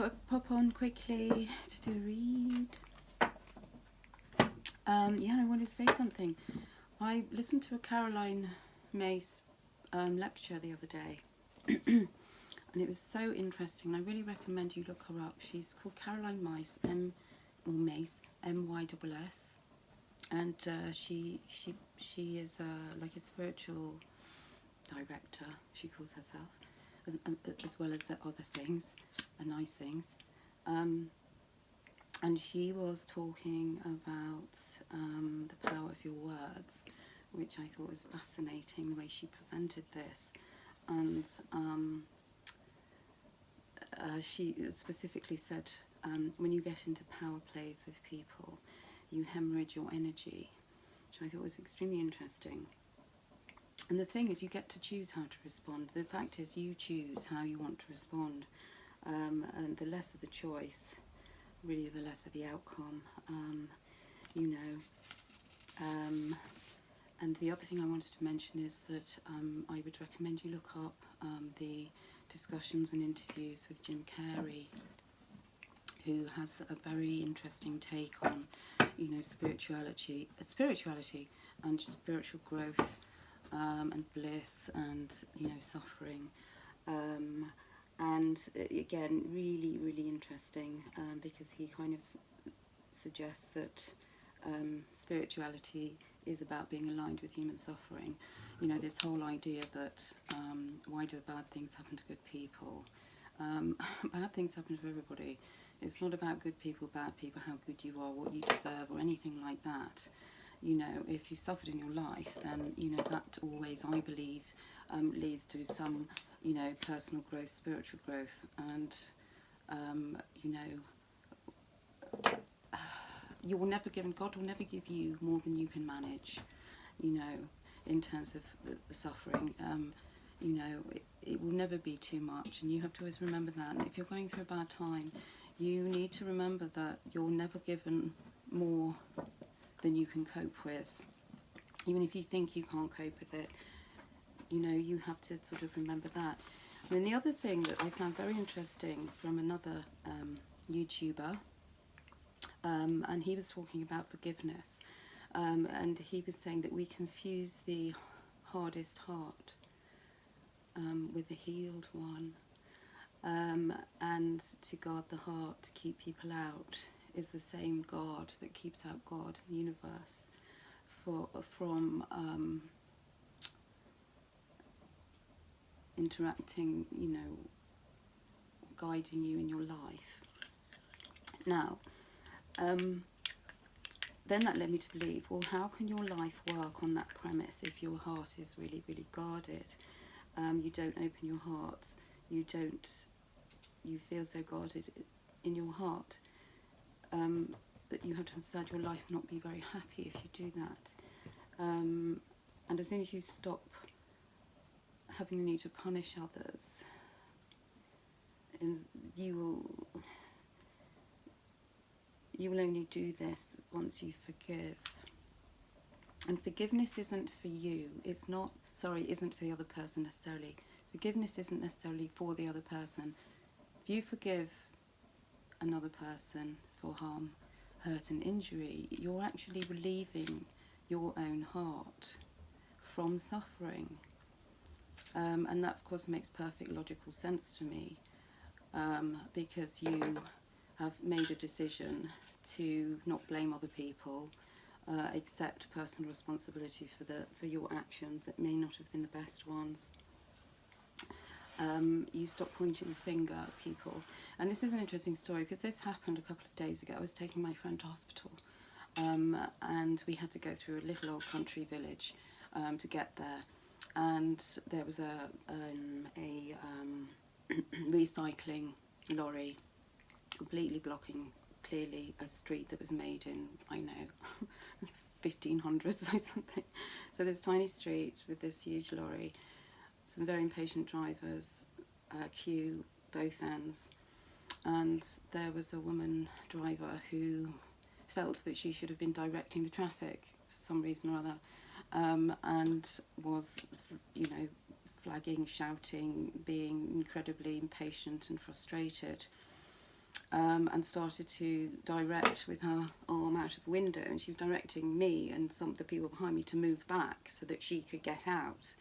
thought I'd pop on quickly to do a read. Yeah, I wanted to say something. I listened to a Caroline Myss lecture the other day, and it was so interesting. I really recommend you look her up. She's called Caroline Myss, Myss, M-Y-S-S, and she is like a spiritual director. She calls herself, as well as other things, nice things. And she was talking about the power of your words, which I thought was fascinating, the way she presented this. And she specifically said, when you get into power plays with people, you hemorrhage your energy, which I thought was extremely interesting. And the thing is, you get to choose how to respond. The fact is, you choose how you want to respond. And the less of the choice, really the less of the outcome, you know. And the other thing I wanted to mention is that I would recommend you look up the discussions and interviews with Jim Carrey, who has a very interesting take on, you know, spirituality and spiritual growth, and bliss, and, you know, suffering. And again, really, really interesting, because he kind of suggests that spirituality is about being aligned with human suffering. You know, this whole idea that why do bad things happen to good people? Bad things happen to everybody. It's not about good people, bad people, how good you are, what you deserve, or anything like that. You know, if you've suffered in your life, then, you know, that always, I believe, leads to some, you know, personal growth, spiritual growth, and, you know, you will never give, and God will never give you more than you can manage, you know, in terms of the suffering. You know, it will never be too much, and you have to always remember that. And if you're going through a bad time, you need to remember that you're never given more than you can cope with. Even if you think you can't cope with it, you know, you have to sort of remember that. And then the other thing that I found very interesting from another YouTuber, and he was talking about forgiveness, and he was saying that we confuse the hardest heart with the healed one, and to guard the heart, to keep people out, is the same God that keeps out God in the universe from interacting, you know, guiding you in your life. Now, then that led me to believe, well, how can your life work on that premise if your heart is really, really guarded? You don't open your heart, you feel so guarded in your heart, that you have to understand your life will not be very happy if you do that. And as soon as you stop having the need to punish others, and you will only do this once you forgive. And forgiveness isn't for you. Isn't for the other person necessarily. Forgiveness isn't necessarily for the other person. If you forgive another person for harm, hurt and injury, you're actually relieving your own heart from suffering. And that, of course, makes perfect logical sense to me, because you have made a decision to not blame other people, accept personal responsibility for your actions that may not have been the best ones. You stop pointing the finger at people. And this is an interesting story, because this happened a couple of days ago. I was taking my friend to hospital, and we had to go through a little old country village to get there. And there was a recycling lorry completely blocking, clearly, a street that was made in, I know, 1500s or something. So this tiny street with this huge lorry, some very impatient drivers, queue both ends, and there was a woman driver who felt that she should have been directing the traffic for some reason or other, and was, you know, flagging, shouting, being incredibly impatient and frustrated. and started to direct with her arm out of the window, and she was directing me and some of the people behind me to move back so that she could get out.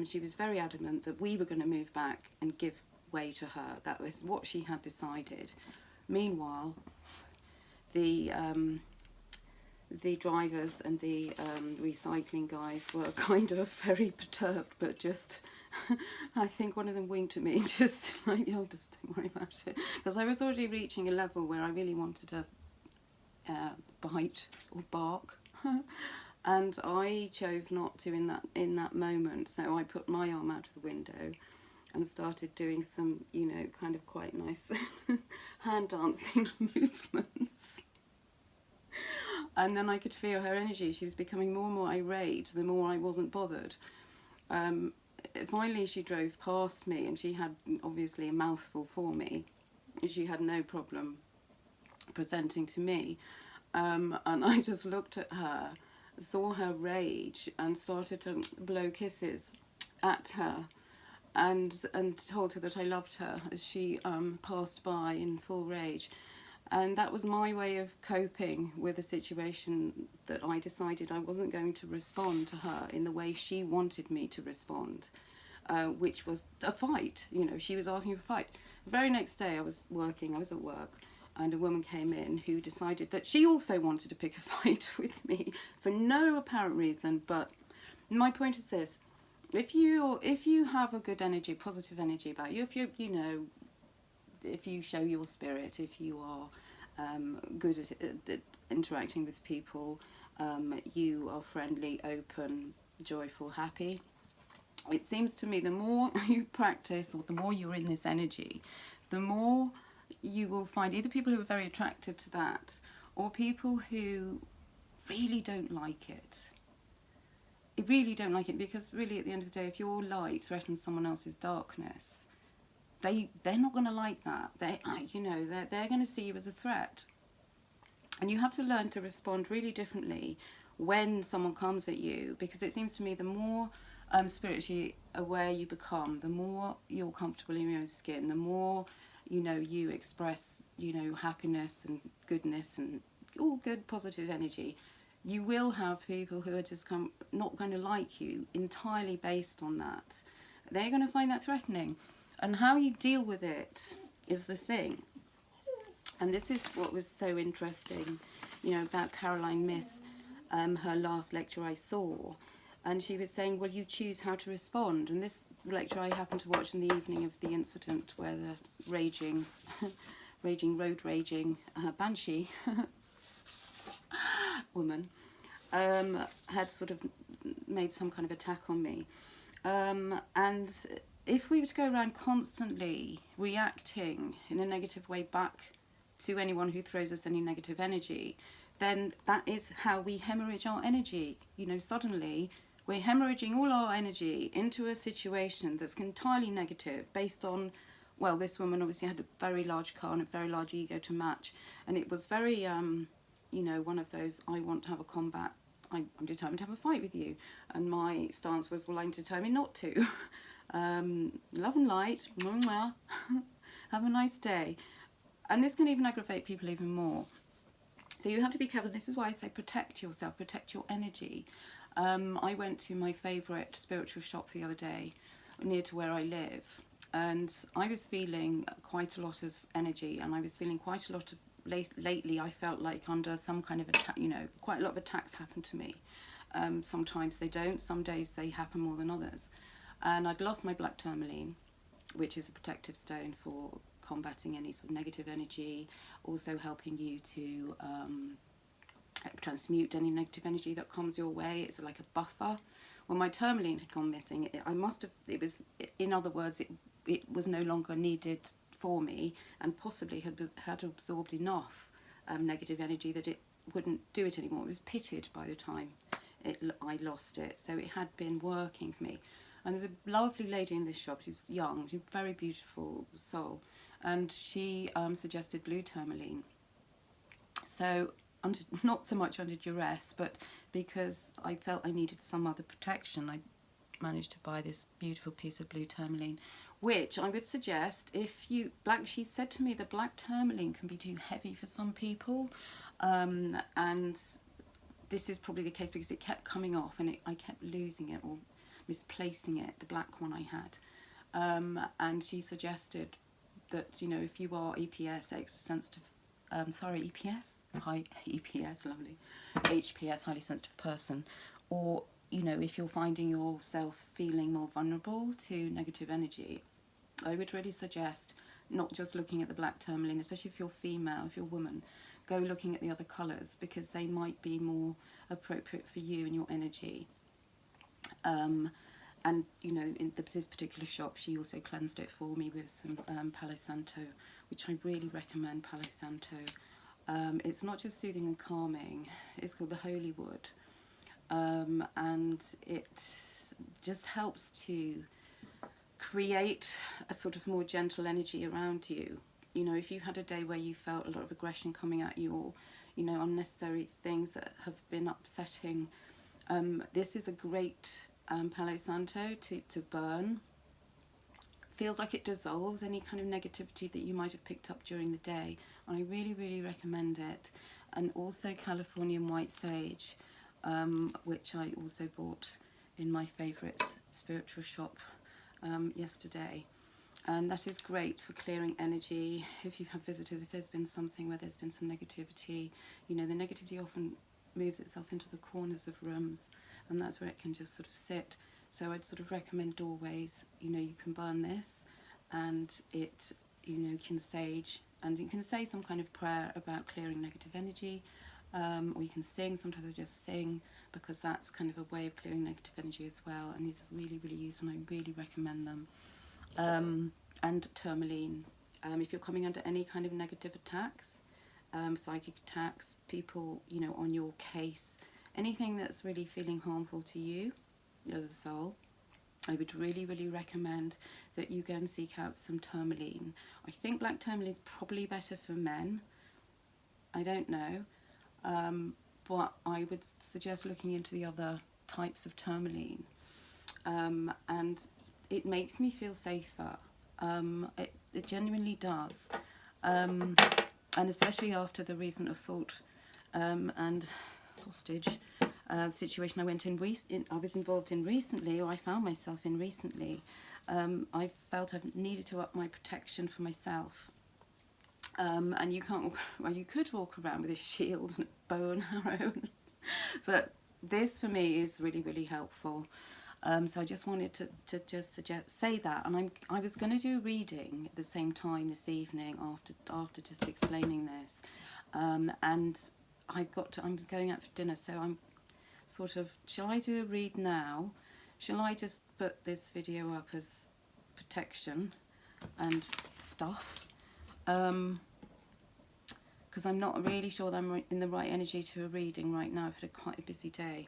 She was very adamant that we were going to move back and give way to her. That was what she had decided. Meanwhile, the drivers and the recycling guys were kind of very perturbed, but just I think one of them winked at me and just like, oh, just don't worry about it, because I was already reaching a level where I really wanted to bite or bark. And I chose not to in that moment, so I put my arm out of the window and started doing some, you know, kind of quite nice hand dancing movements. And then I could feel her energy. She was becoming more and more irate the more I wasn't bothered. Finally she drove past me, and she had obviously a mouthful for me. She had no problem presenting to me. And I just looked at her, saw her rage, and started to blow kisses at her, and told her that I loved her as she passed by in full rage. And that was my way of coping with a situation that I decided I wasn't going to respond to her in the way she wanted me to respond, which was a fight. You know, she was asking for a fight. The very next day I was at work, and a woman came in who decided that she also wanted to pick a fight with me for no apparent reason. But my point is this: if you have a good energy, positive energy about you, if you show your spirit, if you are good at interacting with people, you are friendly, open, joyful, happy. It seems to me the more you practice, or the more you're in this energy, the more you will find either people who are very attracted to that, or people who really don't like it. Really don't like it, because really at the end of the day, if your light threatens someone else's darkness, they're not going to like that. They're going to see you as a threat. And you have to learn to respond really differently when someone comes at you, because it seems to me the more spiritually aware you become, the more you're comfortable in your own skin, the more you express happiness and goodness and all good positive energy. You will have people who are just not going to like you entirely based on that. They're going to find that threatening. And how you deal with it is the thing. And this is what was so interesting, about Caroline Myss, her last lecture I saw. And she was saying, well, you choose how to respond. And this lecture I happened to watch in the evening of the incident where the road raging banshee woman had sort of made some kind of attack on me. And if we were to go around constantly reacting in a negative way back to anyone who throws us any negative energy, then that is how we hemorrhage our energy. Suddenly we're hemorrhaging all our energy into a situation that's entirely negative based on, well, this woman obviously had a very large car and a very large ego to match. And it was very, one of those, I want to have a combat, I'm determined to have a fight with you. And my stance was, well, I'm determined not to. Love and light, have a nice day. And this can even aggravate people even more. So you have to be careful. This is why I say protect yourself, protect your energy. I went to my favourite spiritual shop the other day, near to where I live, and I was feeling quite a lot of energy, and I was feeling quite a lot of, lately I felt like under some kind of attack, quite a lot of attacks happen to me. Sometimes they don't, some days they happen more than others. And I'd lost my black tourmaline, which is a protective stone for combating any sort of negative energy, also helping you to transmute any negative energy that comes your way. It's like a buffer. Well, my tourmaline had gone missing. In other words, it was no longer needed for me, and possibly had absorbed enough negative energy that it wouldn't do it anymore. It was pitted by the time I lost it, so it had been working for me. And there's a lovely lady in this shop. She was young, she was a very beautiful soul, and she suggested blue tourmaline. So, not so much under duress, but because I felt I needed some other protection, I managed to buy this beautiful piece of blue tourmaline, which I would suggest if you, she said to me the black tourmaline can be too heavy for some people, and this is probably the case because it kept coming off and I kept losing it or misplacing it, the black one I had. And she suggested that, you know, if you are EPS, extra sensitive, EPS, high EPS, lovely, HPS, highly sensitive person, or, you know, if you're finding yourself feeling more vulnerable to negative energy, I would really suggest not just looking at the black tourmaline, especially if you're female, if you're a woman, go looking at the other colours because they might be more appropriate for you and your energy. And, you know, in this particular shop, she also cleansed it for me with some Palo Santo, which I really recommend, Palo Santo. It's not just soothing and calming, it's called the Holy Wood. And it just helps to create a sort of more gentle energy around you. You know, if you had a day where you felt a lot of aggression coming at you, or, you know, unnecessary things that have been upsetting, this is a great Palo Santo to burn. Feels like it dissolves any kind of negativity that you might have picked up during the day, and I really, really recommend it. And also Californian white sage, which I also bought in my favourites spiritual shop yesterday. And that is great for clearing energy. If you've had visitors, if there's been something where there's been some negativity, you know, the negativity often moves itself into the corners of rooms, and that's where it can just sort of sit. So I'd sort of recommend doorways, you know, you can burn this, and it, you know, can sage, and you can say some kind of prayer about clearing negative energy, or you can sing. Sometimes I just sing because that's kind of a way of clearing negative energy as well, and these are really, really useful, and I really recommend them. And tourmaline, if you're coming under any kind of negative attacks, psychic attacks, people, you know, on your case, anything that's really feeling harmful to you as a soul, I would really, really recommend that you go and seek out some tourmaline. I think black tourmaline is probably better for men. I don't know, but I would suggest looking into the other types of tourmaline, and it makes me feel safer. It genuinely does, and especially after the recent assault and hostage situation I went I was involved in recently, or I found myself in recently. I felt I needed to up my protection for myself. And you can't walk, well, you could walk around with a shield and a bow and arrow, but this for me is really, really helpful. So I just wanted to just say that, and I was going to do a reading at the same time this evening after just explaining this, and I'm going out for dinner, so I'm sort of, shall I do a read now? Shall I just put this video up as protection and stuff? Because I'm not really sure that I'm in the right energy to a reading right now. I've had quite a busy day,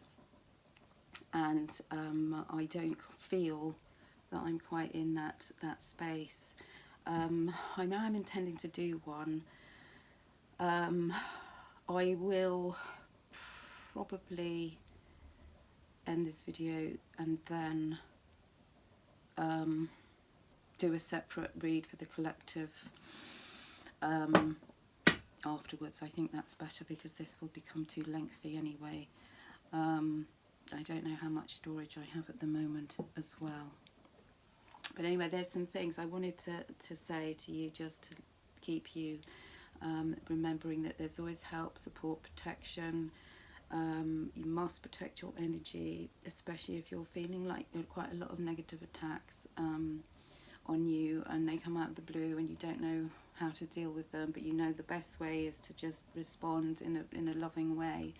and I don't feel that I'm quite in that space. I know I'm intending to do one. I will probably end this video and then do a separate read for the collective afterwards. I think that's better because this will become too lengthy anyway. I don't know how much storage I have at the moment as well. But anyway, there's some things I wanted to say to you, just to keep you remembering that there's always help, support, protection. You must protect your energy, especially if you're feeling like there are quite a lot of negative attacks on you, and they come out of the blue and you don't know how to deal with them, but you know the best way is to just respond in a loving way,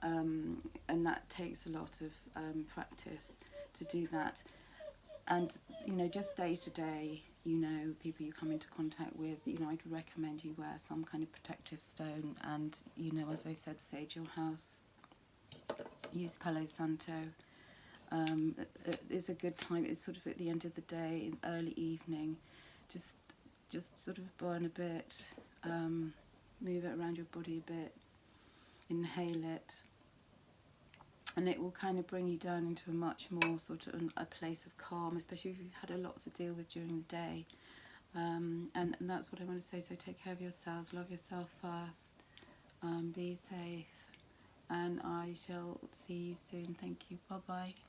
and that takes a lot of practice to do that. And you know, just day to day, you know, people you come into contact with, you know, I'd recommend you wear some kind of protective stone, and you know, as I said, sage your house, use Palo Santo. It's a good time. It's sort of at the end of the day, in early evening, just sort of burn a bit, move it around your body a bit, inhale it, and it will kind of bring you down into a much more sort of a place of calm, especially if you've had a lot to deal with during the day. And that's what I want to say. So take care of yourselves, love yourself first, be safe, and I shall see you soon. Thank you. Bye bye.